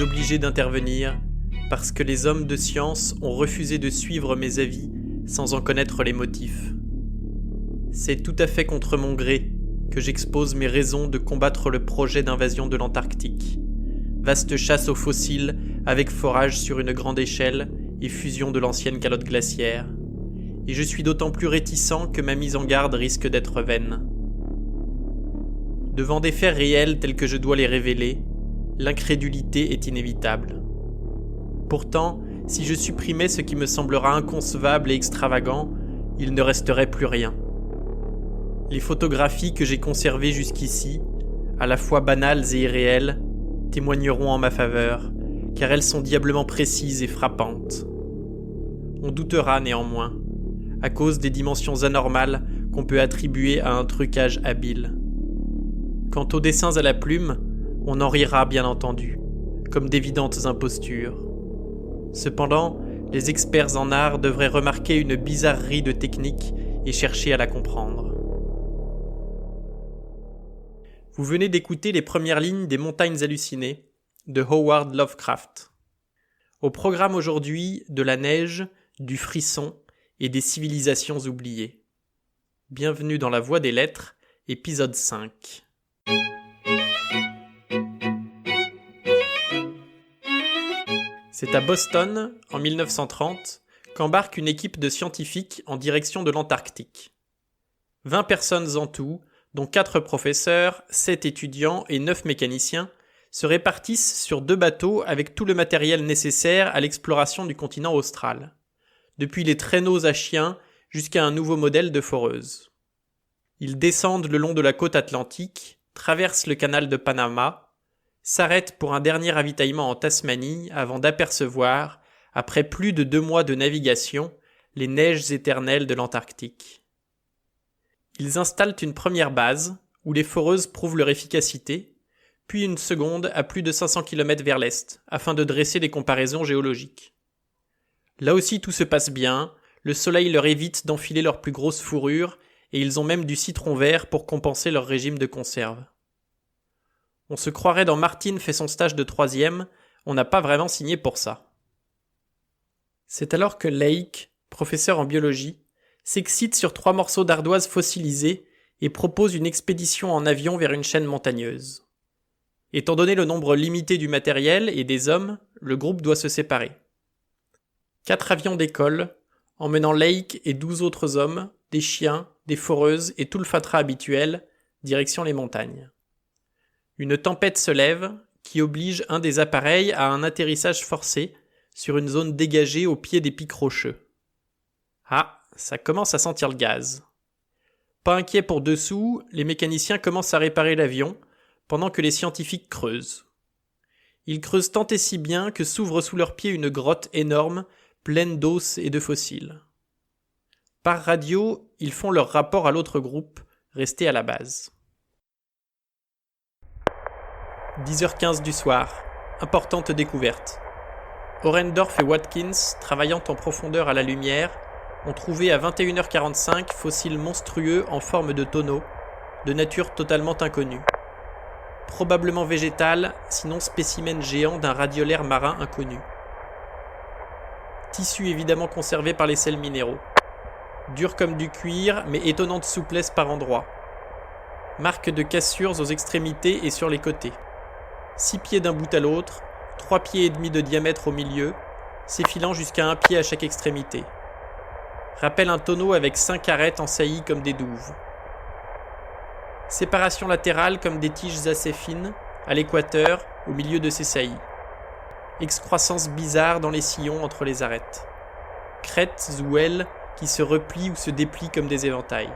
obligé d'intervenir parce que les hommes de science ont refusé de suivre mes avis sans en connaître les motifs. C'est tout à fait contre mon gré que j'expose mes raisons de combattre le projet d'invasion de l'Antarctique. Vaste chasse aux fossiles avec forage sur une grande échelle et fusion de l'ancienne calotte glaciaire. Et je suis d'autant plus réticent que ma mise en garde risque d'être vaine. Devant des faits réels tels que je dois les révéler, l'incrédulité est inévitable. Pourtant, si je supprimais ce qui me semblera inconcevable et extravagant, il ne resterait plus rien. Les photographies que j'ai conservées jusqu'ici, à la fois banales et irréelles, témoigneront en ma faveur, car elles sont diablement précises et frappantes. On doutera néanmoins, à cause des dimensions anormales qu'on peut attribuer à un trucage habile. Quant aux dessins à la plume, on en rira bien entendu, comme d'évidentes impostures. Cependant, les experts en art devraient remarquer une bizarrerie de technique et chercher à la comprendre. Vous venez d'écouter les premières lignes des Montagnes hallucinées de Howard Lovecraft. Au programme aujourd'hui, de la neige, du frisson et des civilisations oubliées. Bienvenue dans La Voie des Lettres, épisode 5. C'est à Boston, en 1930, qu'embarque une équipe de scientifiques en direction de l'Antarctique. 20 personnes en tout, dont 4 professeurs, 7 étudiants et 9 mécaniciens, se répartissent sur 2 bateaux avec tout le matériel nécessaire à l'exploration du continent austral, depuis les traîneaux à chiens jusqu'à un nouveau modèle de foreuse. Ils descendent le long de la côte atlantique, traversent le canal de Panama, s'arrêtent pour un dernier ravitaillement en Tasmanie avant d'apercevoir, après plus de 2 mois de navigation, les neiges éternelles de l'Antarctique. Ils installent une première base, où les foreuses prouvent leur efficacité, puis une seconde à plus de 500 km vers l'est, afin de dresser des comparaisons géologiques. Là aussi tout se passe bien, le soleil leur évite d'enfiler leurs plus grosses fourrures, et ils ont même du citron vert pour compenser leur régime de conserve. On se croirait dans Martine fait son stage de 3e, on n'a pas vraiment signé pour ça. C'est alors que Lake, professeur en biologie, s'excite sur 3 morceaux d'ardoise fossilisés et propose une expédition en avion vers une chaîne montagneuse. Étant donné le nombre limité du matériel et des hommes, le groupe doit se séparer. 4 avions décollent, emmenant Lake et 12 autres hommes, des chiens, des foreuses et tout le fatras habituel, direction les montagnes. Une tempête se lève, qui oblige un des appareils à un atterrissage forcé sur une zone dégagée au pied des pics rocheux. Ah, ça commence à sentir le gaz. Pas inquiets pour dessous, les mécaniciens commencent à réparer l'avion, pendant que les scientifiques creusent. Ils creusent tant et si bien que s'ouvre sous leurs pieds une grotte énorme, pleine d'os et de fossiles. Par radio, ils font leur rapport à l'autre groupe, resté à la base. 10h15 du soir. Importante découverte. Orendorff et Watkins, travaillant en profondeur à la lumière, ont trouvé à 21h45 fossiles monstrueux en forme de tonneau, de nature totalement inconnue. Probablement végétal, sinon spécimen géant d'un radiolaire marin inconnu. Tissu évidemment conservé par les sels minéraux. Dur comme du cuir, mais étonnante souplesse par endroits. Marque de cassures aux extrémités et sur les côtés. 6 pieds d'un bout à l'autre, 3 pieds et demi de diamètre au milieu, s'effilant jusqu'à 1 pied à chaque extrémité. Rappelle un tonneau avec 5 arêtes en saillie comme des douves. Séparation latérale comme des tiges assez fines, à l'équateur, au milieu de ces saillies. Excroissance bizarre dans les sillons entre les arêtes. Crêtes ou ailes qui se replient ou se déplient comme des éventails.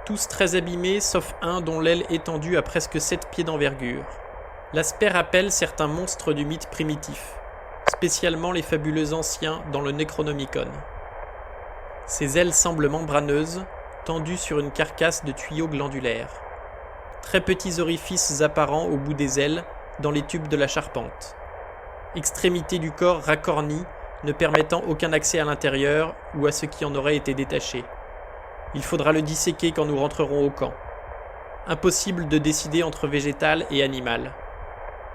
Tous très abîmés, sauf un dont l'aile étendue a presque 7 pieds d'envergure. L'aspect rappelle certains monstres du mythe primitif, spécialement les fabuleux anciens dans le Necronomicon. Ses ailes semblent membraneuses, tendues sur une carcasse de tuyaux glandulaires. Très petits orifices apparents au bout des ailes, dans les tubes de la charpente. Extrémité du corps racornie, ne permettant aucun accès à l'intérieur ou à ce qui en aurait été détaché. Il faudra le disséquer quand nous rentrerons au camp. Impossible de décider entre végétal et animal.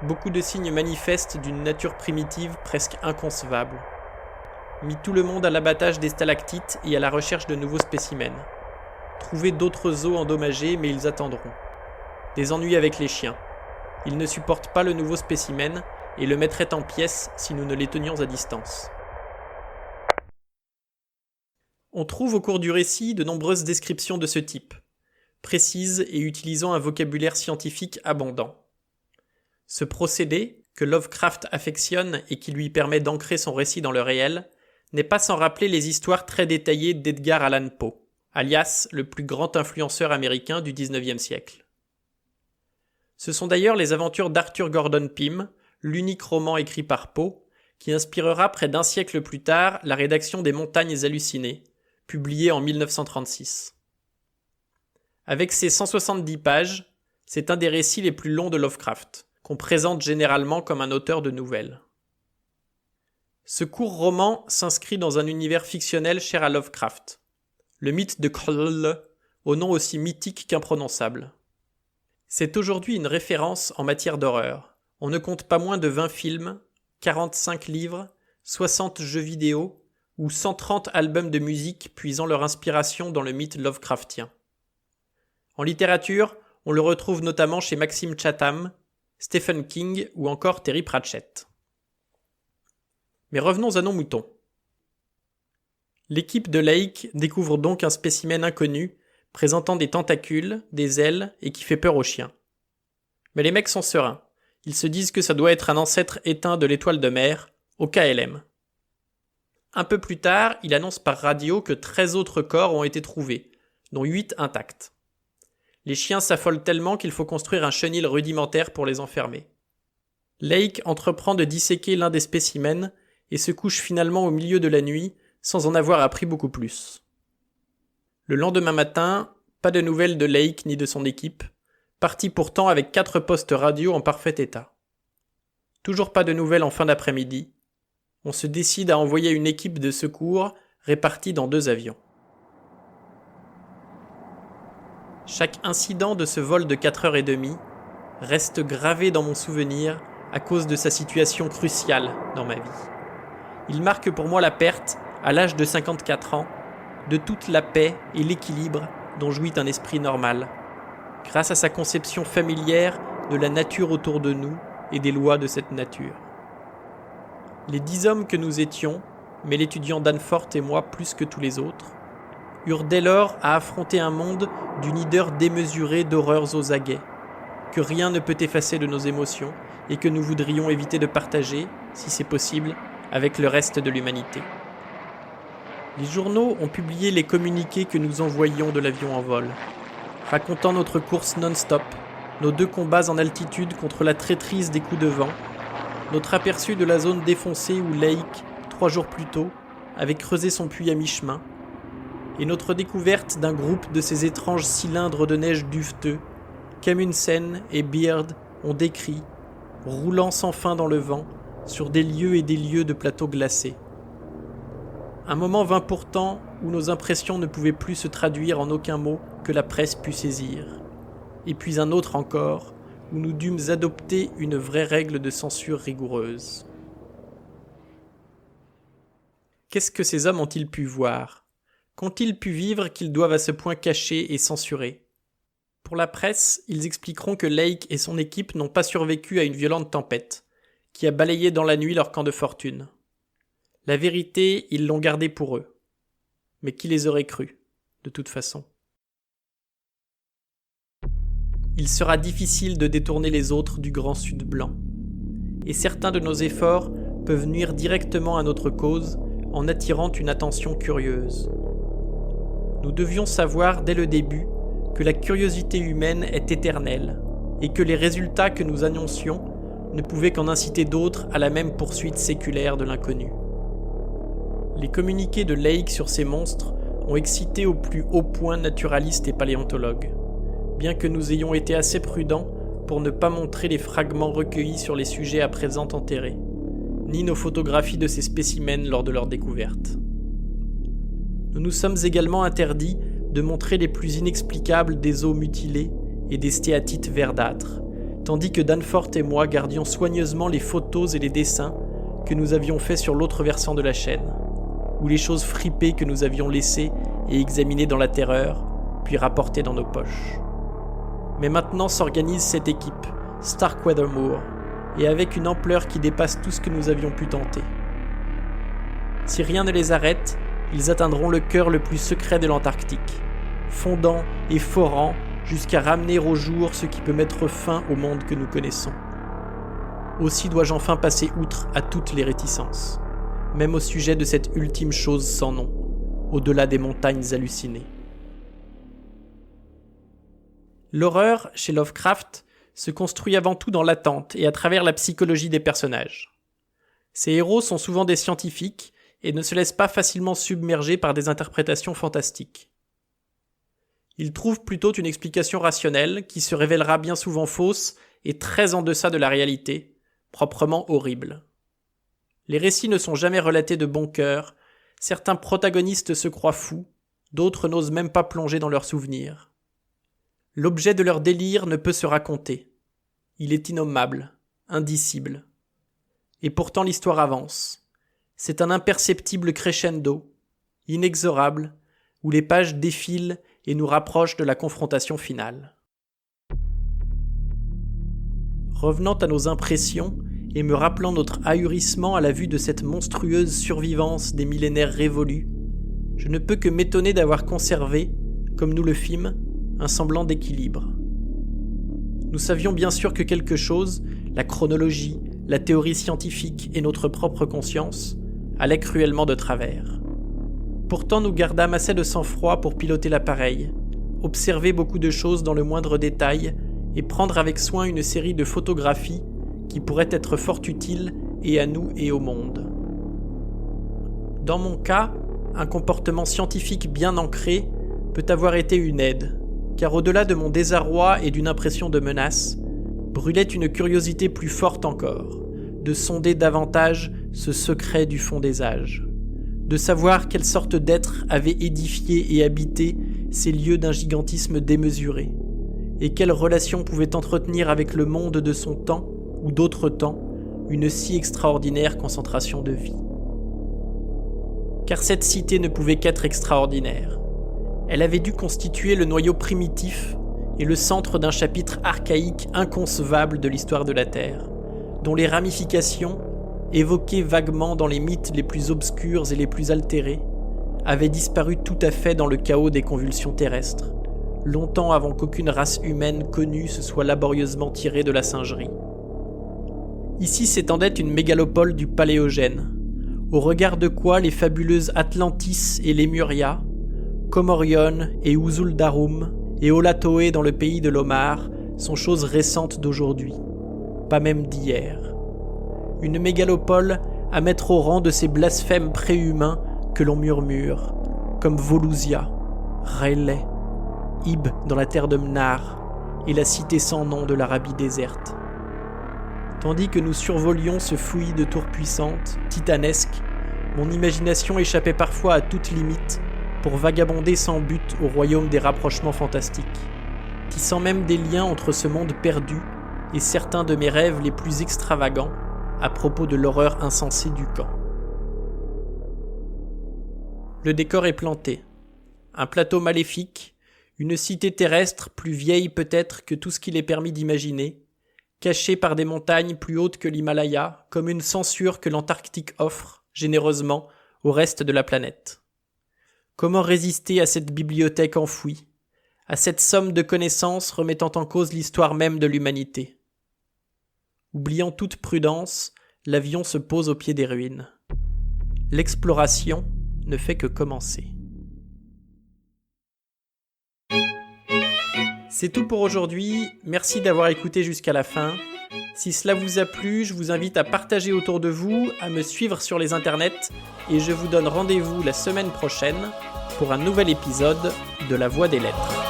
beaucoup de signes manifestes d'une nature primitive presque inconcevable. Mis tout le monde à l'abattage des stalactites et à la recherche de nouveaux spécimens. Trouver d'autres os endommagés, mais ils attendront. Des ennuis avec les chiens. Ils ne supportent pas le nouveau spécimen et le mettraient en pièces si nous ne les tenions à distance. On trouve au cours du récit de nombreuses descriptions de ce type, précises et utilisant un vocabulaire scientifique abondant. Ce procédé, que Lovecraft affectionne et qui lui permet d'ancrer son récit dans le réel, n'est pas sans rappeler les histoires très détaillées d'Edgar Allan Poe, alias le plus grand influenceur américain du XIXe siècle. Ce sont d'ailleurs les aventures d'Arthur Gordon Pym, l'unique roman écrit par Poe, qui inspirera près d'un siècle plus tard la rédaction des Montagnes hallucinées, publiée en 1936. Avec ses 170 pages, c'est un des récits les plus longs de Lovecraft, qu'on présente généralement comme un auteur de nouvelles. Ce court roman s'inscrit dans un univers fictionnel cher à Lovecraft, le mythe de Cthulhu, au nom aussi mythique qu'imprononçable. C'est aujourd'hui une référence en matière d'horreur. On ne compte pas moins de 20 films, 45 livres, 60 jeux vidéo ou 130 albums de musique puisant leur inspiration dans le mythe Lovecraftien. En littérature, on le retrouve notamment chez Maxime Chatham, Stephen King ou encore Terry Pratchett. Mais revenons à nos moutons. L'équipe de Lake découvre donc un spécimen inconnu, présentant des tentacules, des ailes et qui fait peur aux chiens. Mais les mecs sont sereins. Ils se disent que ça doit être un ancêtre éteint de l'étoile de mer, au KLM. Un peu plus tard, il annonce par radio que 13 autres corps ont été trouvés, dont 8 intacts. Les chiens s'affolent tellement qu'il faut construire un chenil rudimentaire pour les enfermer. Lake entreprend de disséquer l'un des spécimens et se couche finalement au milieu de la nuit, sans en avoir appris beaucoup plus. Le lendemain matin, pas de nouvelles de Lake ni de son équipe, partis pourtant avec 4 postes radio en parfait état. Toujours pas de nouvelles en fin d'après-midi. On se décide à envoyer une équipe de secours répartie dans 2 avions. Chaque incident de ce vol de 4h30 reste gravé dans mon souvenir à cause de sa situation cruciale dans ma vie. Il marque pour moi la perte, à l'âge de 54 ans, de toute la paix et l'équilibre dont jouit un esprit normal, grâce à sa conception familière de la nature autour de nous et des lois de cette nature. Les 10 hommes que nous étions, mais l'étudiant Danforth et moi plus que tous les autres, eurent dès lors à affronter un monde d'une hideur démesurée d'horreurs aux aguets, que rien ne peut effacer de nos émotions et que nous voudrions éviter de partager, si c'est possible, avec le reste de l'humanité. Les journaux ont publié les communiqués que nous envoyions de l'avion en vol, racontant notre course non-stop, nos 2 combats en altitude contre la traîtrise des coups de vent, notre aperçu de la zone défoncée où Lake, 3 jours plus tôt, avait creusé son puits à mi-chemin, et notre découverte d'un groupe de ces étranges cylindres de neige duveteux qu'Amundsen et Beard ont décrits, roulant sans fin dans le vent, sur des lieues et des lieues de plateaux glacés. Un moment vint pourtant où nos impressions ne pouvaient plus se traduire en aucun mot que la presse put saisir. Et puis un autre encore, où nous dûmes adopter une vraie règle de censure rigoureuse. Qu'est-ce que ces hommes ont-ils pu voir ? Qu'ont-ils pu vivre qu'ils doivent à ce point cacher et censurer ? Pour la presse, ils expliqueront que Lake et son équipe n'ont pas survécu à une violente tempête, qui a balayé dans la nuit leur camp de fortune. La vérité, ils l'ont gardée pour eux. Mais qui les aurait crus, de toute façon ? Il sera difficile de détourner les autres du grand Sud blanc. Et certains de nos efforts peuvent nuire directement à notre cause en attirant une attention curieuse. Nous devions savoir dès le début que la curiosité humaine est éternelle et que les résultats que nous annoncions ne pouvaient qu'en inciter d'autres à la même poursuite séculaire de l'inconnu. Les communiqués de Lake sur ces monstres ont excité au plus haut point naturalistes et paléontologues, bien que nous ayons été assez prudents pour ne pas montrer les fragments recueillis sur les sujets à présent enterrés, ni nos photographies de ces spécimens lors de leur découverte. Nous nous sommes également interdits de montrer les plus inexplicables des os mutilés et des stéatites verdâtres, tandis que Danforth et moi gardions soigneusement les photos et les dessins que nous avions faits sur l'autre versant de la chaîne, ou les choses fripées que nous avions laissées et examinées dans la terreur, puis rapportées dans nos poches. Mais maintenant s'organise cette équipe, Starkweather-Moore, et avec une ampleur qui dépasse tout ce que nous avions pu tenter. Si rien ne les arrête, ils atteindront le cœur le plus secret de l'Antarctique, fondant et forant jusqu'à ramener au jour ce qui peut mettre fin au monde que nous connaissons. Aussi dois-je enfin passer outre à toutes les réticences, même au sujet de cette ultime chose sans nom, au-delà des montagnes hallucinées. L'horreur, chez Lovecraft, se construit avant tout dans l'attente et à travers la psychologie des personnages. Ses héros sont souvent des scientifiques et ne se laissent pas facilement submerger par des interprétations fantastiques. Ils trouvent plutôt une explication rationnelle qui se révélera bien souvent fausse et très en deçà de la réalité, proprement horrible. Les récits ne sont jamais relatés de bon cœur, certains protagonistes se croient fous, d'autres n'osent même pas plonger dans leurs souvenirs. L'objet de leur délire ne peut se raconter. Il est innommable, indicible. Et pourtant l'histoire avance. C'est un imperceptible crescendo, inexorable, où les pages défilent et nous rapprochent de la confrontation finale. Revenant à nos impressions et me rappelant notre ahurissement à la vue de cette monstrueuse survivance des millénaires révolus, je ne peux que m'étonner d'avoir conservé, comme nous le fîmes, un semblant d'équilibre. Nous savions bien sûr que quelque chose, la chronologie, la théorie scientifique et notre propre conscience, allait cruellement de travers. Pourtant nous gardâmes assez de sang-froid pour piloter l'appareil, observer beaucoup de choses dans le moindre détail et prendre avec soin une série de photographies qui pourraient être fort utiles et à nous et au monde. Dans mon cas, un comportement scientifique bien ancré peut avoir été une aide, car au-delà de mon désarroi et d'une impression de menace, brûlait une curiosité plus forte encore, de sonder davantage ce secret du fond des âges, de savoir quelle sorte d'être avait édifié et habité ces lieux d'un gigantisme démesuré, et quelle relation pouvait entretenir avec le monde de son temps ou d'autres temps une si extraordinaire concentration de vie. Car cette cité ne pouvait qu'être extraordinaire. Elle avait dû constituer le noyau primitif et le centre d'un chapitre archaïque inconcevable de l'histoire de la Terre, dont les ramifications, évoquées vaguement dans les mythes les plus obscurs et les plus altérés, avaient disparu tout à fait dans le chaos des convulsions terrestres, longtemps avant qu'aucune race humaine connue se soit laborieusement tirée de la singerie. Ici s'étendait une mégalopole du Paléogène, au regard de quoi les fabuleuses Atlantis et Lémuria, Comorion et Usuldarum et Olatoé dans le pays de l'Omar sont choses récentes d'aujourd'hui, pas même d'hier. Une mégalopole à mettre au rang de ces blasphèmes préhumains que l'on murmure, comme Volusia, Rayleigh, Ib dans la terre de Mnar et la cité sans nom de l'Arabie déserte. Tandis que nous survolions ce fouillis de tours puissantes, titanesques, mon imagination échappait parfois à toute limite pour vagabonder sans but au royaume des rapprochements fantastiques, tissant même des liens entre ce monde perdu et certains de mes rêves les plus extravagants à propos de l'horreur insensée du camp. Le décor est planté. Un plateau maléfique, une cité terrestre plus vieille peut-être que tout ce qu'il est permis d'imaginer, cachée par des montagnes plus hautes que l'Himalaya, comme une censure que l'Antarctique offre, généreusement, au reste de la planète. Comment résister à cette bibliothèque enfouie, à cette somme de connaissances remettant en cause l'histoire même de l'humanité? Oubliant toute prudence, l'avion se pose au pied des ruines. L'exploration ne fait que commencer. C'est tout pour aujourd'hui, merci d'avoir écouté jusqu'à la fin. Si cela vous a plu, je vous invite à partager autour de vous, à me suivre sur les internets et je vous donne rendez-vous la semaine prochaine pour un nouvel épisode de La Voix des Lettres.